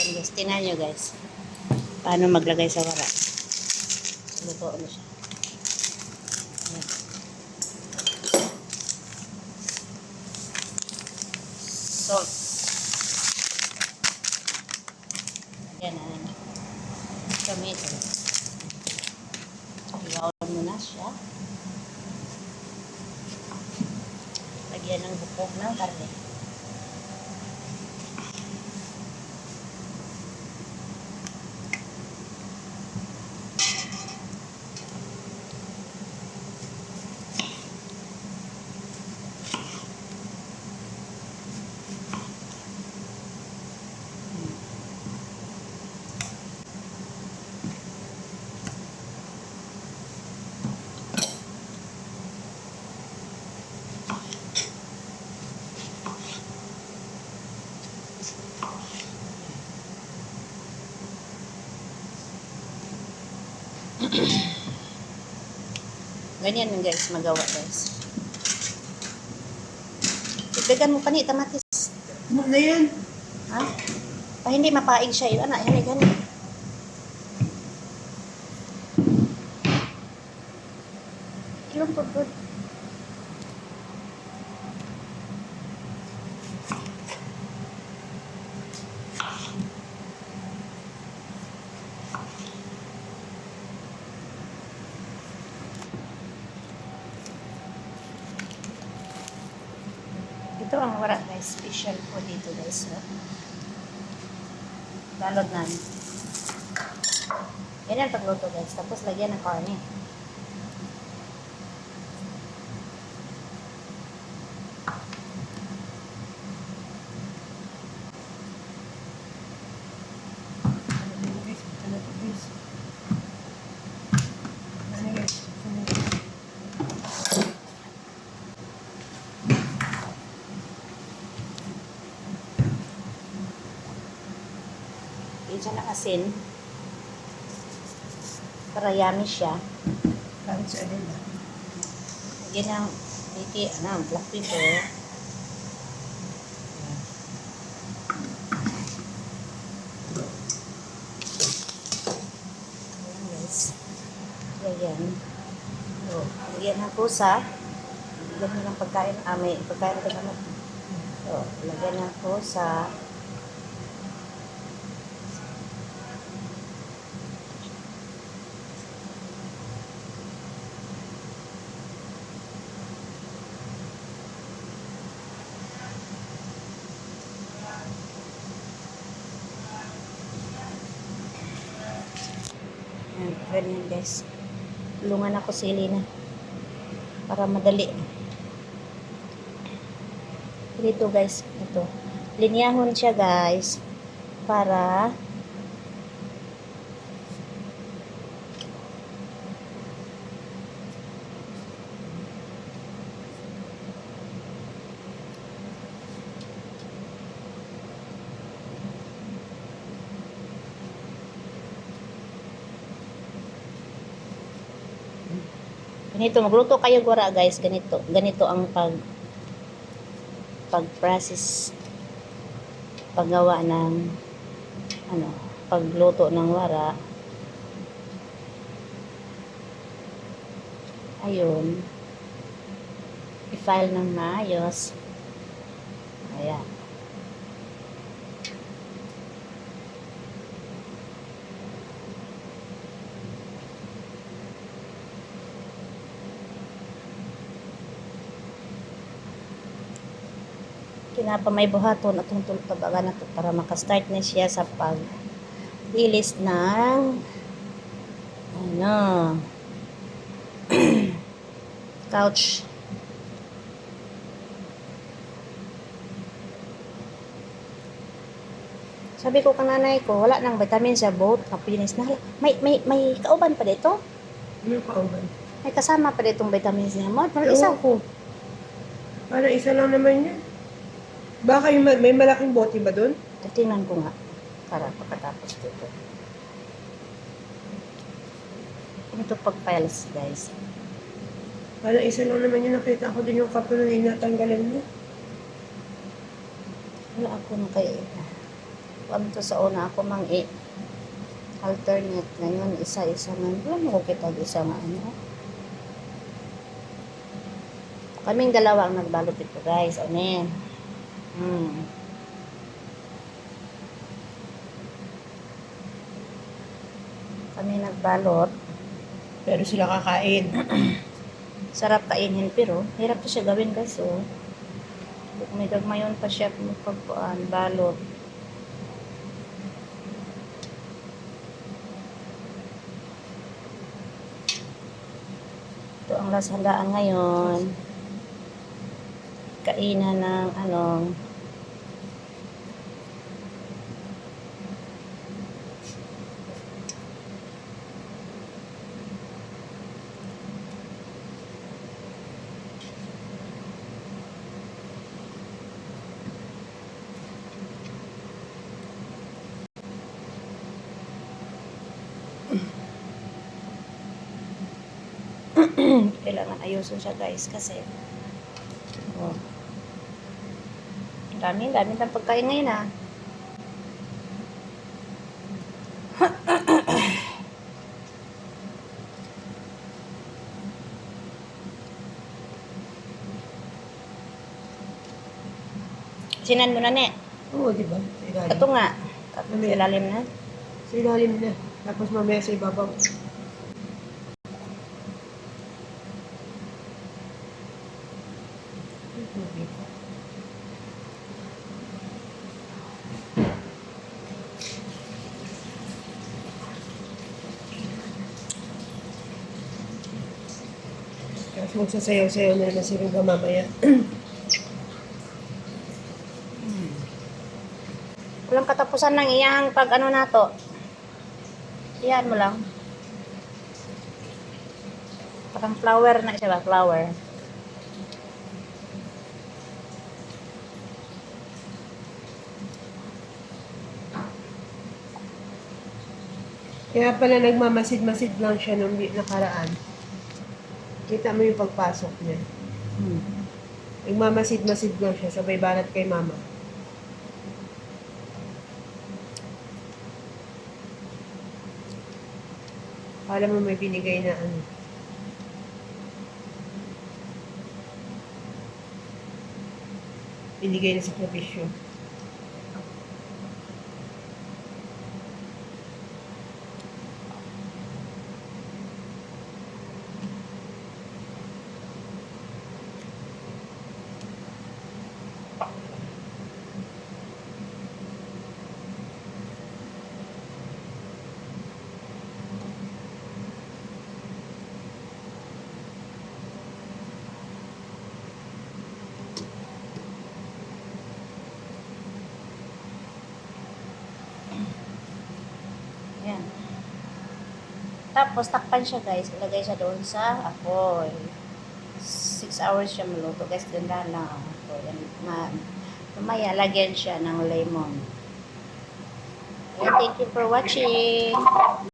Ayan guys, tingnan nyo guys. Paano maglagay sa wara. Luto na siya. Ayan. Salt. Ayan na. Tomato. Iyawan mo na siya. Lagyan ng bukog ng karne. Ganyan lang guys, magawa guys. Ibigyan mo pa ni tamatis. Ano na yan? Ha? Pa hindi mapaig siya yun. Anak, yan. Ilong po good. Ito ang wara guys, special po dito guys. No? Balot namin. Yan ang pagluto guys. Tapos lagyan ng karne. Diyan na asin. Para yummy siya. Kahit sa alin ba? Lagyan ng black pepper. Ayan guys. Lagyan. So, lagyan ng pusa. Lagyan mo ng pagkain. May pagkain na kasama. So, lagyan ng pusa. Ayan, ganyan guys. Tulungan ako si Elena para madali. Dito guys, ito. Linyahon siya guys para ganito, magluto kayo gura guys, ganito ang pag-process paggawa ng pagluto ng wara. Ayun, i-file ng maayos. Ayan. Kinapamay buhaton atong tultabagan nato para makastart na siya sa pag-ilis ng couch. Sabi ko kang nanay ko, wala nang vitamin sa boat. Kapinis na. May kauban pa dito? Ano kauban? May kasama pa ditong vitamins niya mo. Parang Ewan isa. ko. Parang isa lang naman yan. Baka yung may malaking bote ba doon? Tingnan ko nga. Para pagkatapos dito. Ito pag-files, guys. Parang isa lang naman yun. Nakita ko din yung kapro na inatanggalan mo. Wala ako na kay Kung to sa una ako mang alternate ngayon, isa-isa man. Wala mo kita isa nga ano. Kaming dalawa ang nagbalot ito guys. Amen. Kami nagbalot. Pero sila kakain. Sarap kainin pero hirap to siya gawin guys. So, may gagmayon pa siya pagpuan, balot. Ito ang last handaan ngayon. Kainan ng ano, kailangan ayusin siya guys kasi oh, dami ng pagkain ngayon ah. Sinan mo na ne. Oo, di ba? Sa ilalim. Ito nga. Sa ilalim na. Sa ilalim na. Tapos mamaya sa ibabaw. Tapos magsasayaw-sayaw na naman si Ruga mamaya. Walang katapusan ng iyang pag ano na to. Iyan mo lang. Parang flower na siya ba? Flower. Kaya pala nagmamasid-masid lang siya nung nakaraan. Kita mo yung pagpasok niya. Nagmamasid-masid lang siya, sabay balat kay mama. Alam mo may binigay na ano. Binigay na sa provision. Ayan. Tapos, takpan siya guys. Ilagay siya doon sa apoy. 6 hours siya maluto. Guys, doon lang ang apoy. Mamaya, lagyan siya ng lemon. Ayan, thank you for watching.